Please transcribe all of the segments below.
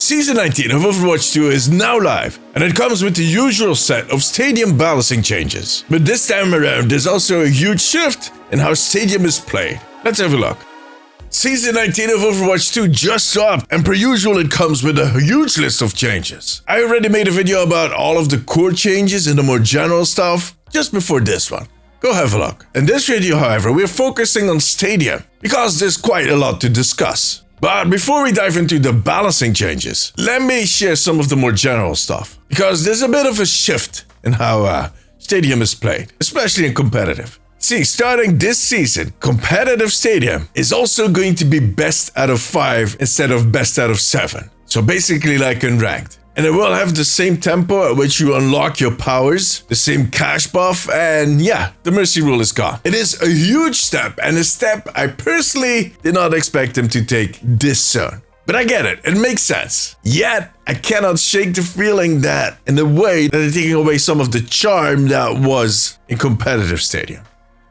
Season 19 of Overwatch 2 is now live, and it comes with the usual set of stadium balancing changes. But this time around, there's also a huge shift in how stadium is played. Let's have a look. Season 19 of Overwatch 2 just dropped, and per usual it comes with a huge list of changes. I already made a video about all of the core changes and the more general stuff just before this one. Go have a look. In this video, however, we're focusing on stadium, because there's quite a lot to discuss. But before we dive into the balancing changes, let me share some of the more general stuff, because there's a bit of a shift in how stadium is played, especially in competitive. See, starting this season, competitive stadium is also going to be best out of 5 instead of best out of 7. So basically like in ranked. And it will have the same tempo at which you unlock your powers, the same cash buff, and yeah, the mercy rule is gone. It is a huge step, and a step I personally did not expect them to take this soon. But I get it makes sense. Yet, I cannot shake the feeling that, in a way, that they're taking away some of the charm that was in competitive stadium.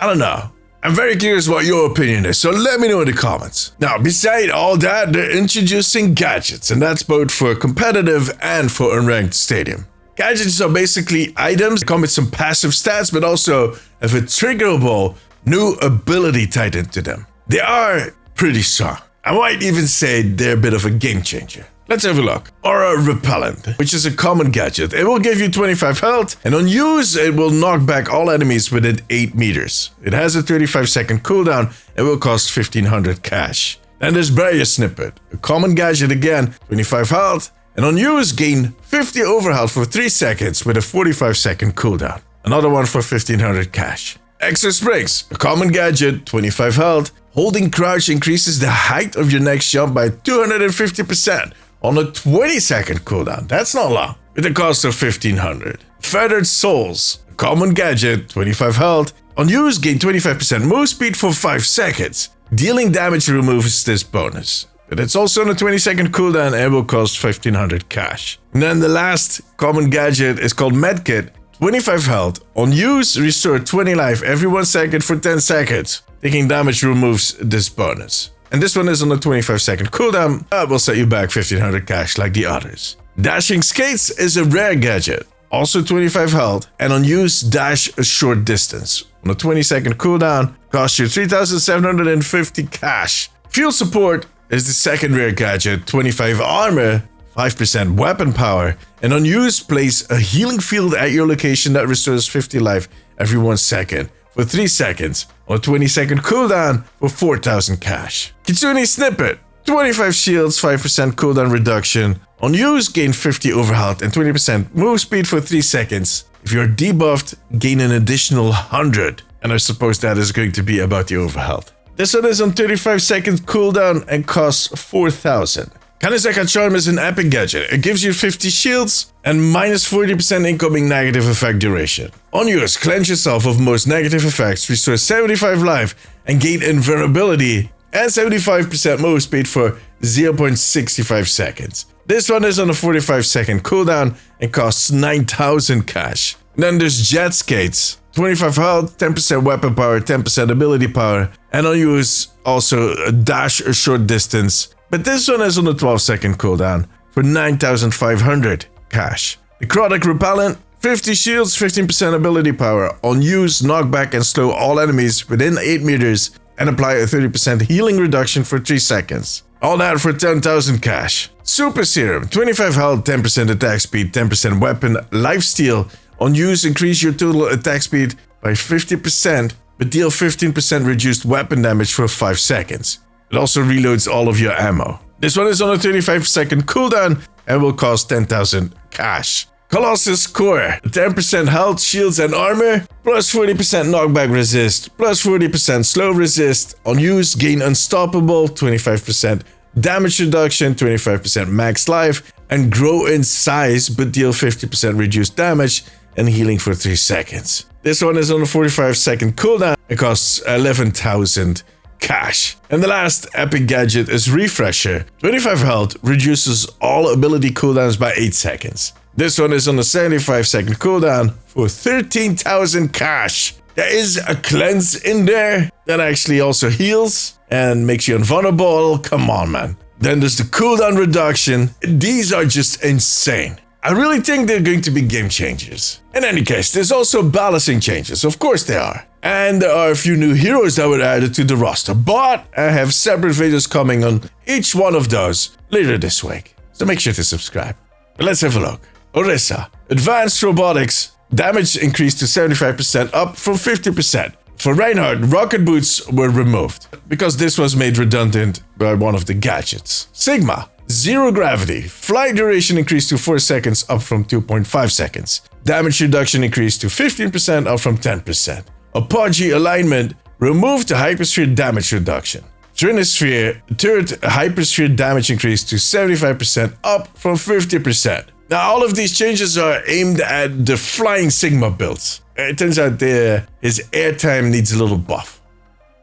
I don't know. I'm very curious what your opinion is, so let me know in the comments. Now, beside all that, they're introducing gadgets, and that's both for competitive and for unranked stadium. Gadgets are basically items that come with some passive stats, but also have a triggerable new ability tied into them. They are pretty strong. I might even say they're a bit of a game changer. Let's have a look. Aura Repellent, which is a common gadget. It will give you 25 health, and on use, it will knock back all enemies within 8 meters. It has a 35-second cooldown and will cost 1500 cash. Then there's Barrier Snippet, a common gadget again, 25 health, and on use, gain 50 overhealth for 3 seconds with a 45-second cooldown. Another one for 1500 cash. Extra Springs, a common gadget, 25 health. Holding crouch increases the height of your next jump by 250%. On a 20-second cooldown. That's not long, with a cost of 1500. Feathered Souls, a common gadget, 25 health. On use, gain 25% move speed for 5 seconds. Dealing damage removes this bonus. But it's also on a 20-second cooldown and will cost 1500 cash. And then the last common gadget is called Medkit, 25 health. On use, restore 20 life every 1 second for 10 seconds. Taking damage removes this bonus. And this one is on a 25-second cooldown, that will set you back 1500 cash like the others. Dashing Skates is a rare gadget, also 25 health, and on use, dash a short distance. On a 20-second cooldown, costs you 3750 cash. Field Support is the second rare gadget, 25 armor, 5% weapon power, and on use, place a healing field at your location that restores 50 life every 1 second. For 3 seconds, on a 20-second cooldown for 4000 cash. Kitsune Snippet, 25 shields, 5% cooldown reduction. On use, gain 50 overhealth and 20% move speed for 3 seconds. If you're debuffed, gain an additional 100. And I suppose that is going to be about the overhealth. This one is on 35-second cooldown and costs 4000. Kanizaka Charm is an epic gadget. It gives you 50 shields and minus 40% incoming negative effect duration. On use, cleanse yourself of most negative effects, restore 75 life, and gain invulnerability and 75% move speed for 0.65 seconds. This one is on a 45-second cooldown and costs 9000 cash. And then there's Jet Skates, 25 health, 10% weapon power, 10% ability power, and on use also a dash a short distance. But this one is on a 12-second cooldown for 9500 cash. Necrotic Repellent, 50 shields, 15% ability power. On use, knock back and slow all enemies within 8 meters and apply a 30% healing reduction for 3 seconds. All that for 10,000 cash. Super Serum, 25 health, 10% attack speed, 10% weapon, lifesteal. On use, increase your total attack speed by 50%, but deal 15% reduced weapon damage for 5 seconds. It also reloads all of your ammo. This one is on a 35-second cooldown and will cost 10,000 cash. Colossus Core, 10% health, shields and armor, plus 40% knockback resist, plus 40% slow resist. On use, gain unstoppable, 25% damage reduction, 25% max life, and grow in size but deal 50% reduced damage and healing for 3 seconds. This one is on a 45-second cooldown. It costs 11,000 cash. And the last epic gadget is Refresher. 25 health, reduces all ability cooldowns by 8 seconds. This one is on a 75-second cooldown for 13,000 cash. There is a cleanse in there that actually also heals and makes you invulnerable. Come on, man. Then there's the cooldown reduction. These are just insane. I really think they're going to be game changers. In any case, there's also balancing changes. Of course they are. And there are a few new heroes that were added to the roster. But I have separate videos coming on each one of those later this week. So make sure to subscribe. But let's have a look. Orisa. Advanced robotics. Damage increased to 75%, up from 50%. For Reinhardt, rocket boots were removed, because this was made redundant by one of the gadgets. Sigma. Zero gravity. Flight duration increased to 4 seconds, up from 2.5 seconds. Damage reduction increased to 15%, up from 10%. Apogee alignment removed the hypersphere damage reduction. Trinosphere, third hypersphere damage increased to 75%, up from 50%. Now, all of these changes are aimed at the Flying Sigma builds. It turns out his airtime needs a little buff.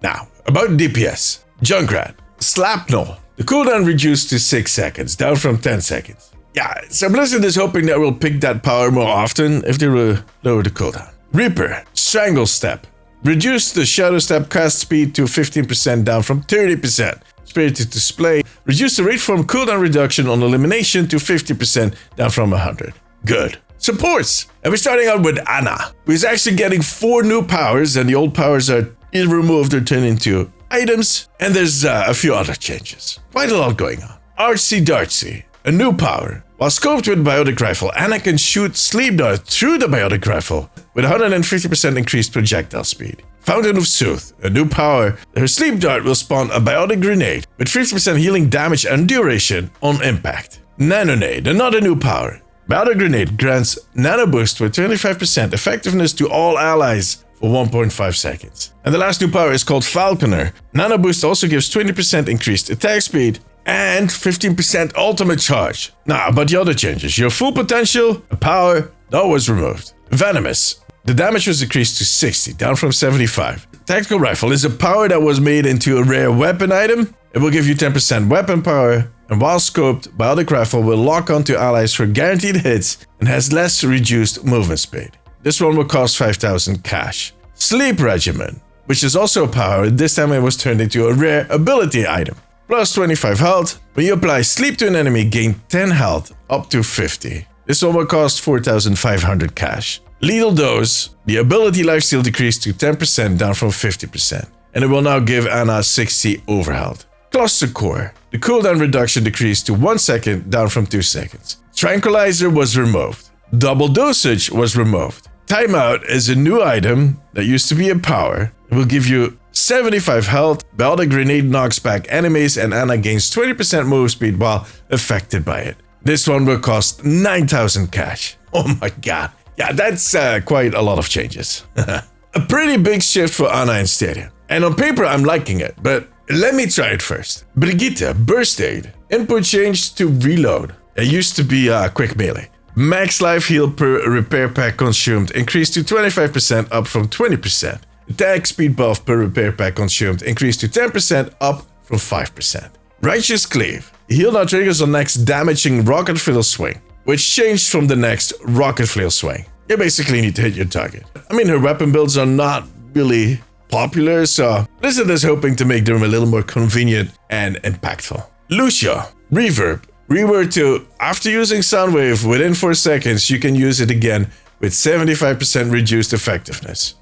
Now, about DPS. Junkrat. Slapnull. The cooldown reduced to 6 seconds, down from 10 seconds. Yeah, so Blizzard is hoping that we'll pick that power more often if they will lower the cooldown. Reaper. Strangle Step. Reduced the Shadow Step cast speed to 15%, down from 30%. Spirited Display. Reduced the rate from cooldown reduction on elimination to 50%, down from 100. Good. Supports. And we're starting out with Ana, who is actually getting 4 new powers, and the old powers are either removed or turned into items. And there's a few other changes. Quite a lot going on. Artsy Dartsy. A new power. While scoped with Biotic Rifle, Ana can shoot Sleep Dart through the Biotic Rifle with 150% increased projectile speed. Fountain of Sooth, a new power. Her Sleep Dart will spawn a Biotic Grenade with 50% healing damage and duration on impact. Nanonade, another new power. Biotic Grenade grants Nano Boost with 25% effectiveness to all allies for 1.5 seconds. And the last new power is called Falconer. Nano Boost also gives 20% increased attack speed and 15% ultimate charge. Now, about the other changes. Your full potential, a power, that was removed. Venomous. The damage was decreased to 60, down from 75. Tactical Rifle is a power that was made into a rare weapon item. It will give you 10% weapon power, and while scoped, Biotic Rifle will lock onto allies for guaranteed hits and has less reduced movement speed. This one will cost 5,000 cash. Sleep Regimen, which is also a power, this time it was turned into a rare ability item. Plus 25 health. When you apply sleep to an enemy, gain 10 health, up to 50. This one will cost 4,500 cash. Lethal Dose, the ability lifesteal decreased to 10%, down from 50%. And it will now give Ana 60 overhealth. Cluster Core, the cooldown reduction decreased to 1 second, down from 2 seconds. Tranquilizer was removed. Double Dosage was removed. Timeout is a new item that used to be a power. It will give you 75 health, Biotic Grenade knocks back enemies, and Ana gains 20% move speed while affected by it. This one will cost 9,000 cash. Oh my god. Yeah, that's quite a lot of changes. A pretty big shift for Ana in Stadia. And on paper, I'm liking it, but let me try it first. Brigitte, Burst Aid. Input changed to Reload. It used to be quick melee. Max life heal per repair pack consumed increased to 25%, up from 20%. Attack speed buff per repair pack consumed increased to 10%, up from 5%. Righteous Cleave. Heal now triggers on next damaging Rocket Flail Swing, which changed from the next Rocket Flail Swing. You basically need to hit your target. I mean, her weapon builds are not really popular, so Blizzard is hoping to make them a little more convenient and impactful. Lucio. Reverb. Reword to, after using Soundwave within 4 seconds, you can use it again with 75% reduced effectiveness.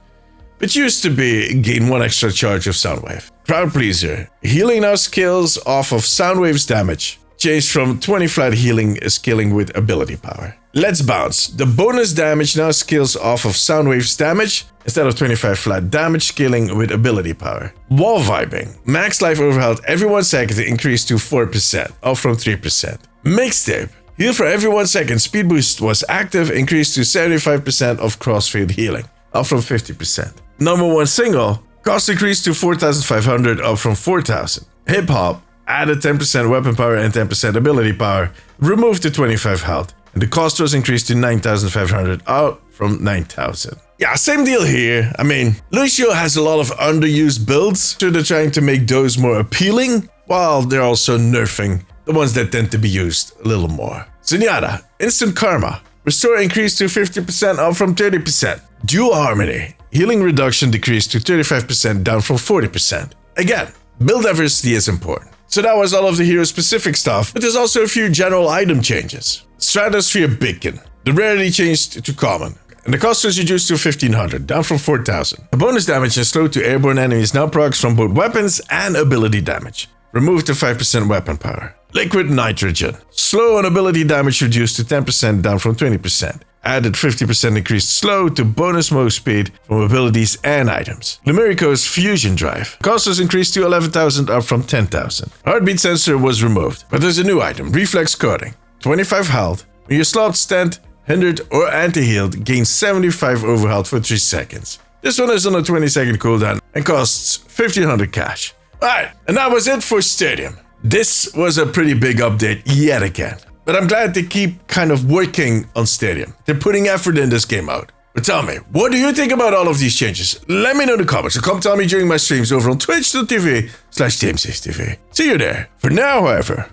It used to be gain 1 extra charge of Soundwave. Crowd Pleaser. Healing now scales off of Soundwave's damage. Changed from 20 flat healing scaling with ability power. Let's Bounce. The bonus damage now scales off of Soundwave's damage instead of 25 flat damage scaling with ability power. Wall Vibing. Max life overhealth every 1 second increased to 4%, up from 3%. Mixtape. Heal for every 1 second speed boost was active, increased to 75% of crossfield healing, up from 50%. Number 1 single. Cost increased to 4,500, up from 4,000. Hip Hop. Added 10% weapon power and 10% ability power. Removed the 25 health. And the cost was increased to 9,500, out from 9,000. Yeah, same deal here. I mean, Lucio has a lot of underused builds, so they're trying to make those more appealing, while they're also nerfing the ones that tend to be used a little more. Zenyatta, Instant Karma. Restore increased to 50%, up from 30%. Dual Harmony. Healing reduction decreased to 35%, down from 40%. Again, build diversity is important. So that was all of the hero-specific stuff, but there's also a few general item changes. Stratosphere Beacon. The rarity changed to common, and the cost was reduced to 1500, down from 4000. The bonus damage and slow to airborne enemies now procs from both weapons and ability damage. Removed to 5% weapon power. Liquid Nitrogen. Slow and ability damage reduced to 10%, down from 20%. Added 50% increased slow to bonus move speed from abilities and items. Lumerico's Fusion Drive. Cost was increased to 11,000, up from 10,000. Heartbeat sensor was removed, but there's a new item, Reflex Coating. 25 health. When your slot stand, hindered or anti-healed, gains 75 overhealth for 3 seconds. This one is on a 20-second cooldown and costs 1500 cash. Alright, and that was it for Stadium. This was a pretty big update yet again. But I'm glad they keep kind of working on Stadium. They're putting effort in this game out. But tell me, what do you think about all of these changes? Let me know in the comments, or come tell me during my streams over on twitch.tv/DeemziesTV. See you there. For now, however,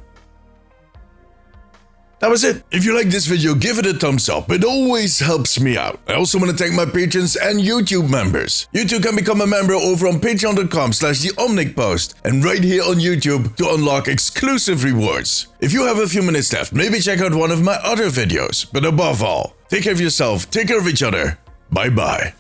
that was it. If you like this video, give it a thumbs up. It always helps me out. I also want to thank my patrons and YouTube members. You too can become a member over on patreon.com/theomnicpost and right here on YouTube to unlock exclusive rewards. If you have a few minutes left, maybe check out one of my other videos. But above all, take care of yourself, take care of each other. Bye bye.